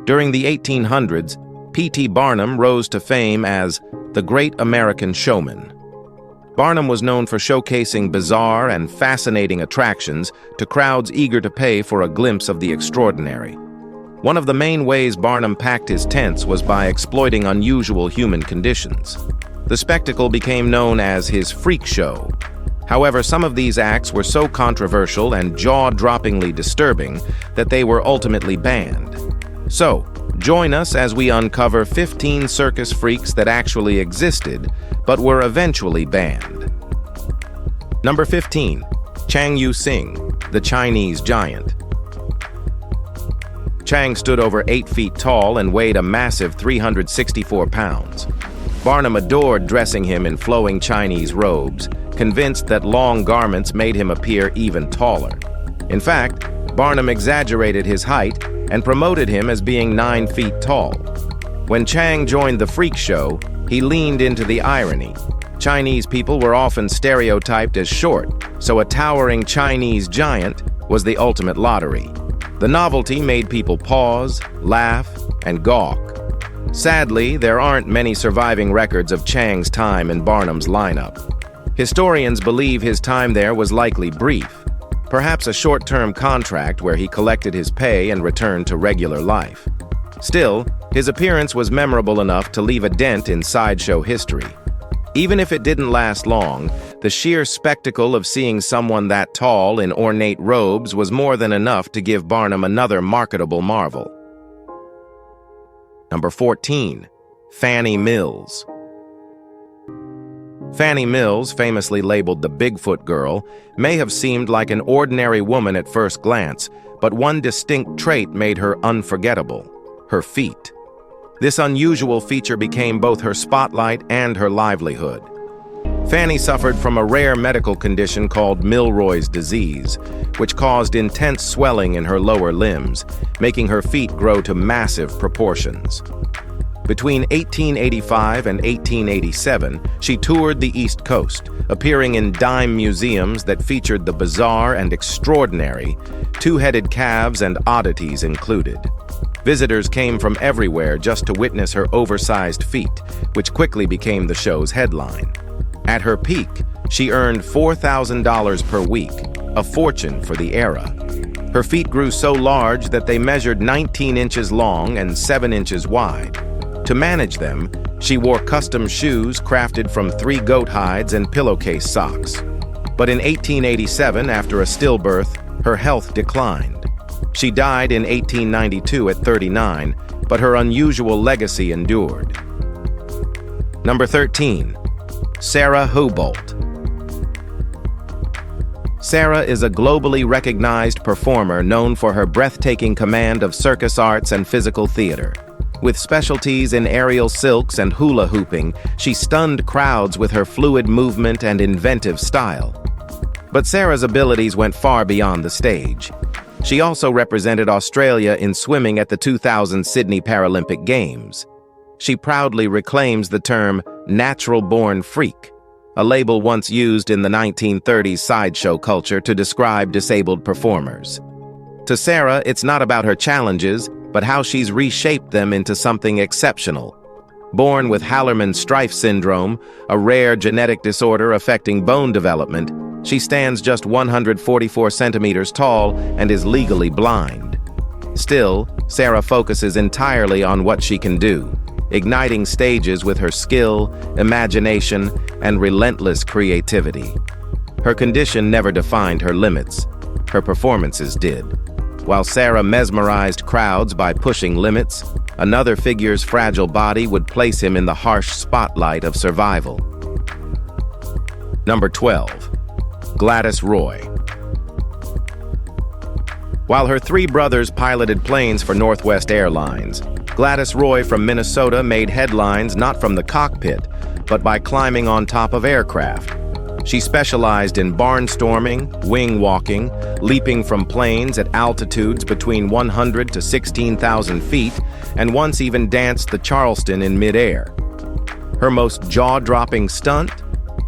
During the 1800s, P.T. Barnum rose to fame as the Great American Showman. Barnum was known for showcasing bizarre and fascinating attractions to crowds eager to pay for a glimpse of the extraordinary. One of the main ways Barnum packed his tents was by exploiting unusual human conditions. The spectacle became known as his freak show. However, some of these acts were so controversial and jaw-droppingly disturbing that they were ultimately banned. So, join us as we uncover 15 circus freaks that actually existed, but were eventually banned. Number 15. Chang Yu-sing, the Chinese giant. Chang stood over 8 feet tall and weighed a massive 364 pounds. Barnum adored dressing him in flowing Chinese robes, convinced that long garments made him appear even taller. In fact, Barnum exaggerated his height and promoted him as being 9 feet tall. When Chang joined the freak show, he leaned into the irony. Chinese people were often stereotyped as short, so a towering Chinese giant was the ultimate lottery. The novelty made people pause, laugh, and gawk. Sadly, there aren't many surviving records of Chang's time in Barnum's lineup. Historians believe his time there was likely brief, perhaps a short-term contract where he collected his pay and returned to regular life. Still, his appearance was memorable enough to leave a dent in sideshow history. Even if it didn't last long, the sheer spectacle of seeing someone that tall in ornate robes was more than enough to give Barnum another marketable marvel. Number 14. Fannie Mills. Fannie Mills, famously labeled the Bigfoot Girl, may have seemed like an ordinary woman at first glance, but one distinct trait made her unforgettable: her feet. This unusual feature became both her spotlight and her livelihood. Fannie suffered from a rare medical condition called Milroy's disease, which caused intense swelling in her lower limbs, making her feet grow to massive proportions. Between 1885 and 1887, she toured the East Coast, appearing in dime museums that featured the bizarre and extraordinary, two-headed calves and oddities included. Visitors came from everywhere just to witness her oversized feet, which quickly became the show's headline. At her peak, she earned $4,000 per week, a fortune for the era. Her feet grew so large that they measured 19 inches long and 7 inches wide. To manage them, she wore custom shoes crafted from 3 goat hides and pillowcase socks. But in 1887, after a stillbirth, her health declined. She died in 1892 at 39, but her unusual legacy endured. Number 13. Sarah Hubolt. Sarah is a globally recognized performer known for her breathtaking command of circus arts and physical theater. With specialties in aerial silks and hula hooping, she stunned crowds with her fluid movement and inventive style. But Sarah's abilities went far beyond the stage. She also represented Australia in swimming at the 2000 Sydney Paralympic Games. She proudly reclaims the term natural-born freak, a label once used in the 1930s sideshow culture to describe disabled performers. To Sarah, it's not about her challenges, but how she's reshaped them into something exceptional. Born with Hallermann-Streiff syndrome, a rare genetic disorder affecting bone development, she stands just 144 centimeters tall and is legally blind. Still, Sarah focuses entirely on what she can do, igniting stages with her skill, imagination, and relentless creativity. Her condition never defined her limits. Her performances did. While Sarah mesmerized crowds by pushing limits, another figure's fragile body would place him in the harsh spotlight of survival. Number 12. Gladys Roy. While her 3 brothers piloted planes for Northwest Airlines, Gladys Roy from Minnesota made headlines not from the cockpit, but by climbing on top of aircraft. She specialized in barnstorming, wing walking, leaping from planes at altitudes between 100 to 16,000 feet, and once even danced the Charleston in midair. Her most jaw-dropping stunt?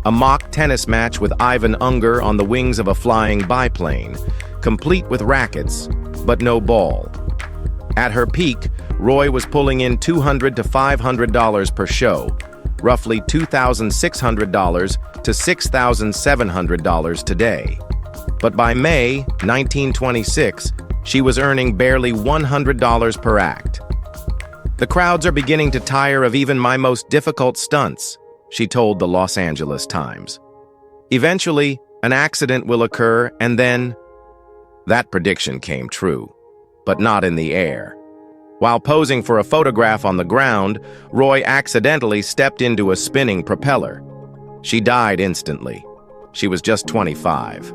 A mock tennis match with Ivan Unger on the wings of a flying biplane, complete with rackets, but no ball. At her peak, Roy was pulling in $200 to $500 per show, roughly $2,600 to $6,700 today. But by May 1926, she was earning barely $100 per act. "The crowds are beginning to tire of even my most difficult stunts," she told the Los Angeles Times. "Eventually, an accident will occur, and then—" That prediction came true, but not in the air. While posing for a photograph on the ground, Roy accidentally stepped into a spinning propeller. She died instantly. She was just 25.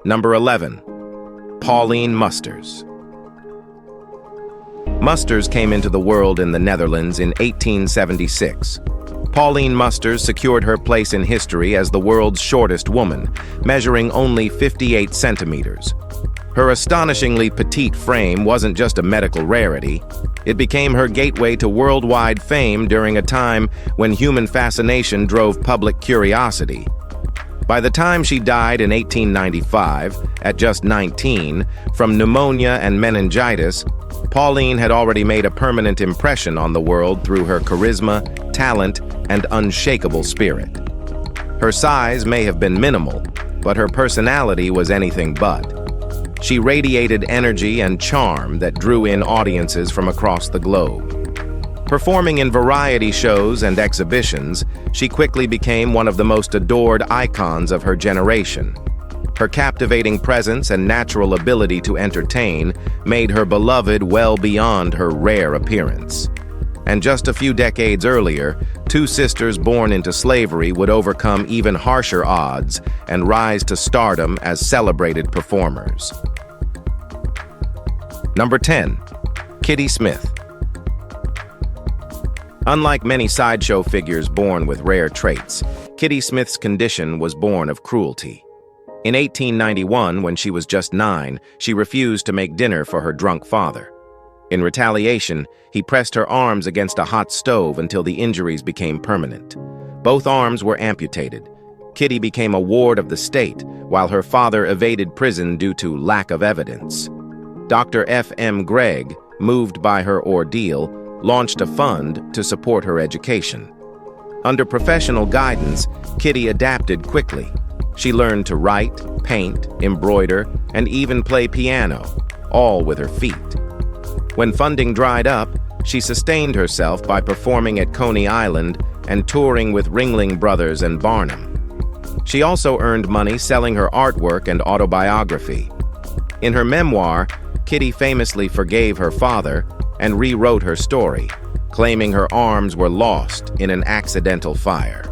Number 11. Pauline Musters. Musters came into the world in the Netherlands in 1876. Pauline Musters secured her place in history as the world's shortest woman, measuring only 58 centimeters. Her astonishingly petite frame wasn't just a medical rarity. It became her gateway to worldwide fame during a time when human fascination drove public curiosity. By the time she died in 1895, at just 19, from pneumonia and meningitis, Pauline had already made a permanent impression on the world through her charisma, talent, and unshakable spirit. Her size may have been minimal, but her personality was anything but. She radiated energy and charm that drew in audiences from across the globe. Performing in variety shows and exhibitions, she quickly became one of the most adored icons of her generation. Her captivating presence and natural ability to entertain made her beloved well beyond her rare appearance. And just a few decades earlier, two sisters born into slavery would overcome even harsher odds and rise to stardom as celebrated performers. Number 10. Kitty Smith. Unlike many sideshow figures born with rare traits, Kitty Smith's condition was born of cruelty. In 1891, when she was just 9, she refused to make dinner for her drunk father. In retaliation, he pressed her arms against a hot stove until the injuries became permanent. Both arms were amputated. Kitty became a ward of the state, while her father evaded prison due to lack of evidence. Dr. F.M. Gregg, moved by her ordeal, launched a fund to support her education. Under professional guidance, Kitty adapted quickly. She learned to write, paint, embroider, and even play piano, all with her feet. When funding dried up, she sustained herself by performing at Coney Island and touring with Ringling Brothers and Barnum. She also earned money selling her artwork and autobiography. In her memoir, Kitty famously forgave her father and rewrote her story, claiming her arms were lost in an accidental fire.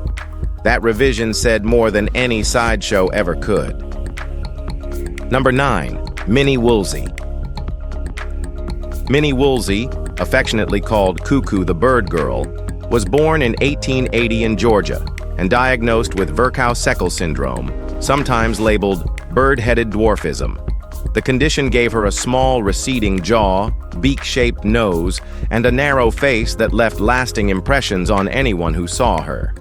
That revision said more than any sideshow ever could. Number 9. Minnie Woolsey. Minnie Woolsey, affectionately called Cuckoo the Bird Girl, was born in 1880 in Georgia and diagnosed with Virchow-Seckel syndrome, sometimes labeled bird-headed dwarfism. The condition gave her a small, receding jaw, beak-shaped nose, and a narrow face that left lasting impressions on anyone who saw her.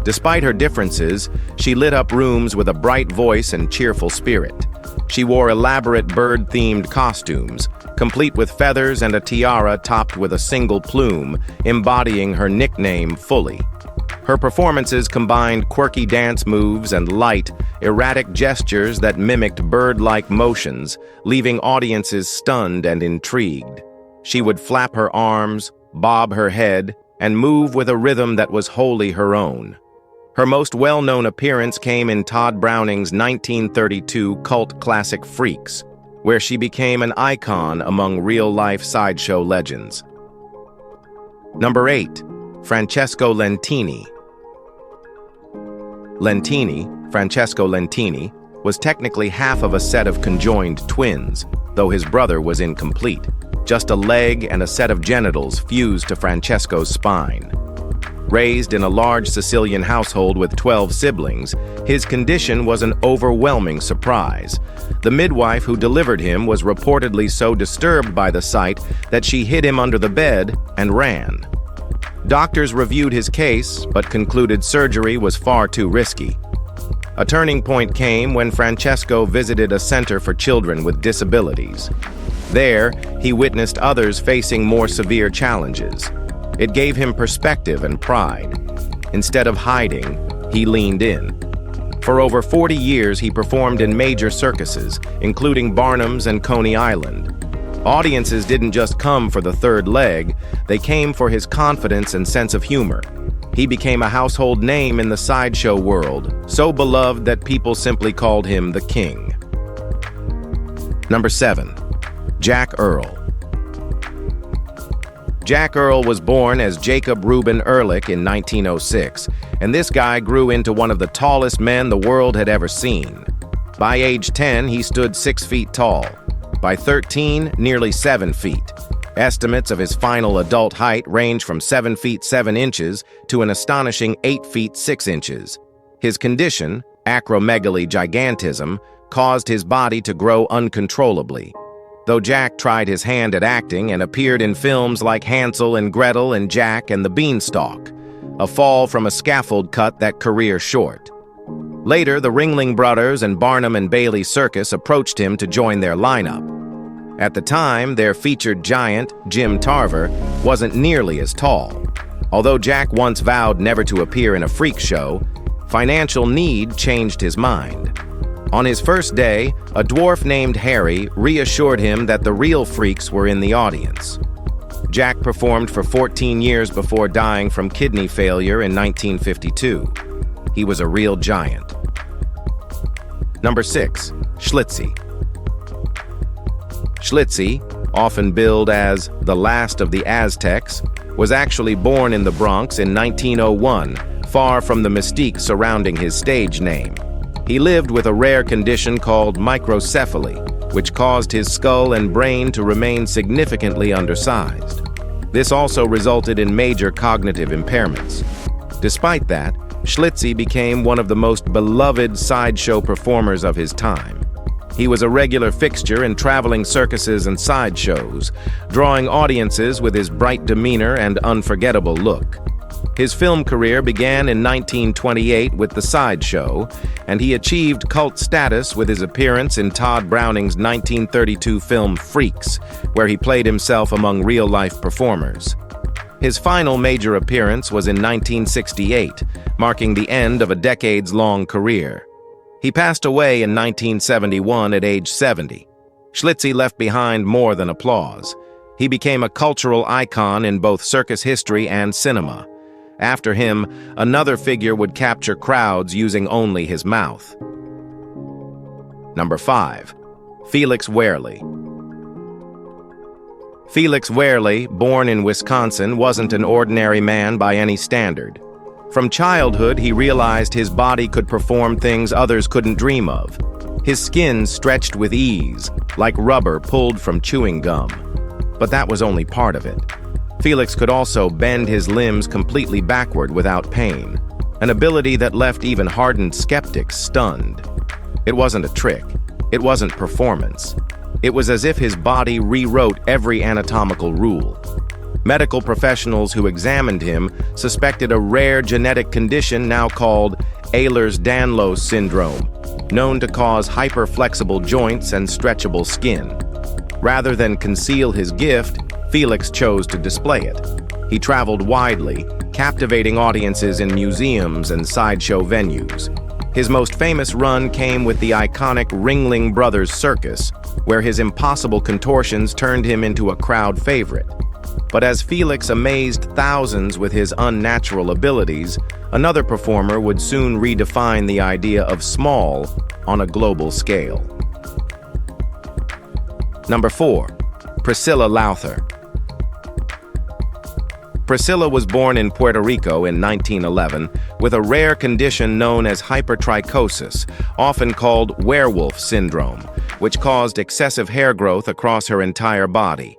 Despite her differences, she lit up rooms with a bright voice and cheerful spirit. She wore elaborate bird-themed costumes, complete with feathers and a tiara topped with a single plume, embodying her nickname fully. Her performances combined quirky dance moves and light, erratic gestures that mimicked bird-like motions, leaving audiences stunned and intrigued. She would flap her arms, bob her head, and move with a rhythm that was wholly her own. Her most well-known appearance came in Todd Browning's 1932 cult classic Freaks, where she became an icon among real-life sideshow legends. Number 8. Francesco Lentini. Francesco Lentini, was technically half of a set of conjoined twins, though his brother was incomplete. Just a leg and a set of genitals fused to Francesco's spine. Raised in a large Sicilian household with 12 siblings, his condition was an overwhelming surprise. The midwife who delivered him was reportedly so disturbed by the sight that she hid him under the bed and ran. Doctors reviewed his case, but concluded surgery was far too risky. A turning point came when Francesco visited a center for children with disabilities. There, he witnessed others facing more severe challenges. It gave him perspective and pride. Instead of hiding, he leaned in. For over 40 years, he performed in major circuses, including Barnum's and Coney Island. Audiences didn't just come for the third leg, they came for his confidence and sense of humor. He became a household name in the sideshow world, so beloved that people simply called him the King. Number 7. Jack Earl. Jack Earl was born as Jacob Reuben Ehrlich in 1906, and this guy grew into one of the tallest men the world had ever seen. By age 10, he stood 6 feet tall. By 13, nearly 7 feet. Estimates of his final adult height range from 7 feet 7 inches to an astonishing 8 feet 6 inches. His condition, acromegaly gigantism, caused his body to grow uncontrollably. Though Jack tried his hand at acting and appeared in films like Hansel and Gretel and Jack and the Beanstalk, a fall from a scaffold cut that career short. Later, the Ringling Brothers and Barnum and Bailey Circus approached him to join their lineup. At the time, their featured giant, Jim Tarver, wasn't nearly as tall. Although Jack once vowed never to appear in a freak show, financial need changed his mind. On his first day, a dwarf named Harry reassured him that the real freaks were in the audience. Jack performed for 14 years before dying from kidney failure in 1952. He was a real giant. Number 6. Schlitzie. Schlitzie, often billed as the last of the Aztecs, was actually born in the Bronx in 1901, far from the mystique surrounding his stage name. He lived with a rare condition called microcephaly, which caused his skull and brain to remain significantly undersized. This also resulted in major cognitive impairments. Despite that, Schlitzie became one of the most beloved sideshow performers of his time. He was a regular fixture in traveling circuses and sideshows, drawing audiences with his bright demeanor and unforgettable look. His film career began in 1928 with The Sideshow, and he achieved cult status with his appearance in Todd Browning's 1932 film Freaks, where he played himself among real-life performers. His final major appearance was in 1968, marking the end of a decades-long career. He passed away in 1971 at age 70. Schlitzie left behind more than applause. He became a cultural icon in both circus history and cinema. After him, another figure would capture crowds using only his mouth. Number 5. Felix Wehrle. Felix Wehrle, born in Wisconsin, wasn't an ordinary man by any standard. From childhood, he realized his body could perform things others couldn't dream of. His skin stretched with ease, like rubber pulled from chewing gum. But that was only part of it. Felix could also bend his limbs completely backward without pain, an ability that left even hardened skeptics stunned. It wasn't a trick. It wasn't performance. It was as if his body rewrote every anatomical rule. Medical professionals who examined him suspected a rare genetic condition now called Ehlers-Danlos syndrome, known to cause hyperflexible joints and stretchable skin. Rather than conceal his gift, Felix chose to display it. He traveled widely, captivating audiences in museums and sideshow venues. His most famous run came with the iconic Ringling Brothers Circus, where his impossible contortions turned him into a crowd favorite. But as Felix amazed thousands with his unnatural abilities, another performer would soon redefine the idea of small on a global scale. Number 4. Priscilla Lowther. Priscilla was born in Puerto Rico in 1911 with a rare condition known as hypertrichosis, often called werewolf syndrome, which caused excessive hair growth across her entire body.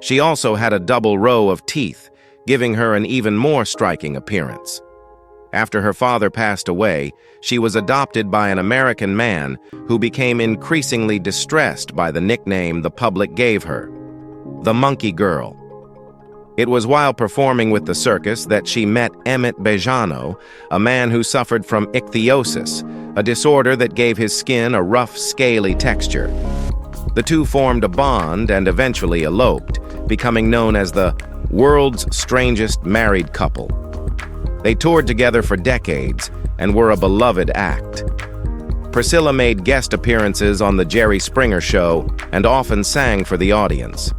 She also had a double row of teeth, giving her an even more striking appearance. After her father passed away, she was adopted by an American man who became increasingly distressed by the nickname the public gave her, the Monkey Girl. It was while performing with the circus that she met Emmett Bejano, a man who suffered from ichthyosis, a disorder that gave his skin a rough, scaly texture. The two formed a bond and eventually eloped, becoming known as the world's strangest married couple. They toured together for decades and were a beloved act. Priscilla made guest appearances on The Jerry Springer Show and often sang for the audience.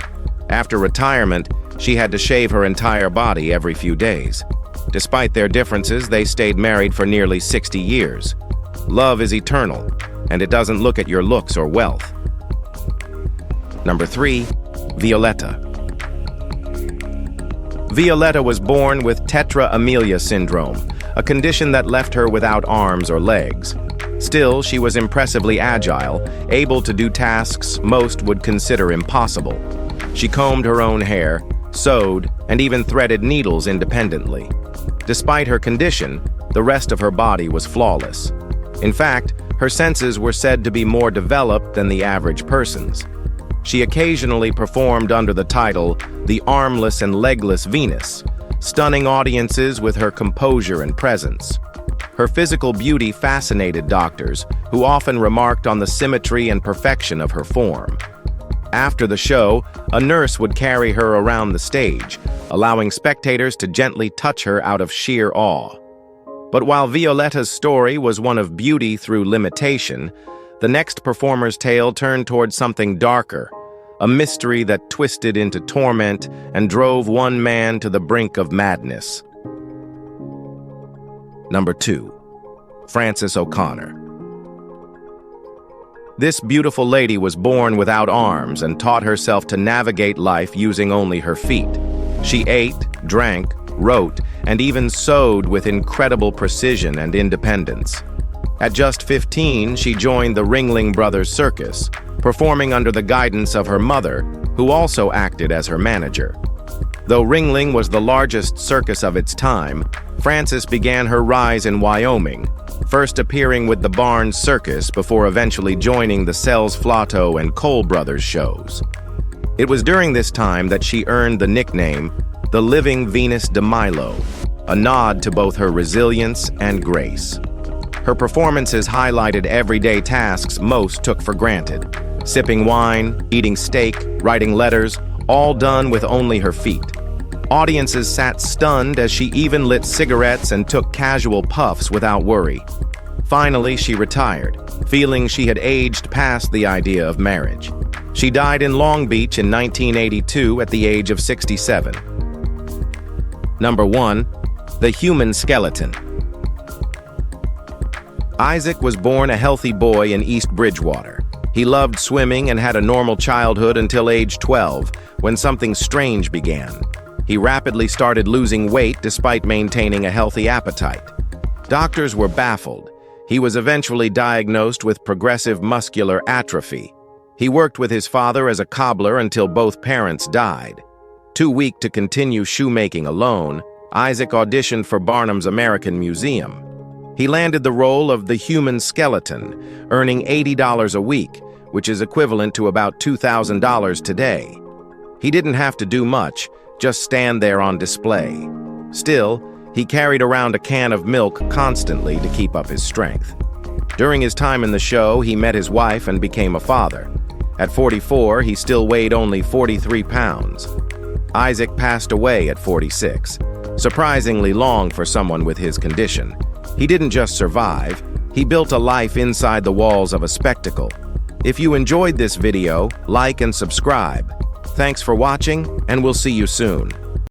After retirement, she had to shave her entire body every few days. Despite their differences, they stayed married for nearly 60 years. Love is eternal, and it doesn't look at your looks or wealth. Number 3. Violetta. Violetta was born with tetra amelia syndrome, a condition that left her without arms or legs. Still, she was impressively agile, able to do tasks most would consider impossible. She combed her own hair, sewed, and even threaded needles independently. Despite her condition, the rest of her body was flawless. In fact, her senses were said to be more developed than the average person's. She occasionally performed under the title, the Armless and Legless Venus, stunning audiences with her composure and presence. Her physical beauty fascinated doctors, who often remarked on the symmetry and perfection of her form. After the show, a nurse would carry her around the stage, allowing spectators to gently touch her out of sheer awe. But while Violetta's story was one of beauty through limitation, the next performer's tale turned towards something darker, a mystery that twisted into torment and drove one man to the brink of madness. Number 2. Frances O'Connor. This beautiful lady was born without arms and taught herself to navigate life using only her feet. She ate, drank, wrote, and even sewed with incredible precision and independence. At just 15, she joined the Ringling Brothers Circus, performing under the guidance of her mother, who also acted as her manager. Though Ringling was the largest circus of its time, Frances began her rise in Wyoming, first appearing with the Barnes Circus before eventually joining the Sells Flato and Cole Brothers shows. It was during this time that she earned the nickname, the Living Venus de Milo, a nod to both her resilience and grace. Her performances highlighted everyday tasks most took for granted. Sipping wine, eating steak, writing letters, all done with only her feet. Audiences sat stunned as she even lit cigarettes and took casual puffs without worry. Finally, she retired, feeling she had aged past the idea of marriage. She died in Long Beach in 1982 at the age of 67. Number 1. The Human Skeleton. Isaac was born a healthy boy in East Bridgewater. He loved swimming and had a normal childhood until age 12, when something strange began. He rapidly started losing weight despite maintaining a healthy appetite. Doctors were baffled. He was eventually diagnosed with progressive muscular atrophy. He worked with his father as a cobbler until both parents died. Too weak to continue shoemaking alone, Isaac auditioned for Barnum's American Museum. He landed the role of the Human Skeleton, earning $80 a week, which is equivalent to about $2,000 today. He didn't have to do much, just stand there on display. Still, he carried around a can of milk constantly to keep up his strength. During his time in the show, he met his wife and became a father. At 44, he still weighed only 43 pounds. Isaac passed away at 46, surprisingly long for someone with his condition. He didn't just survive, he built a life inside the walls of a spectacle. If you enjoyed this video, like and subscribe. Thanks for watching, and we'll see you soon.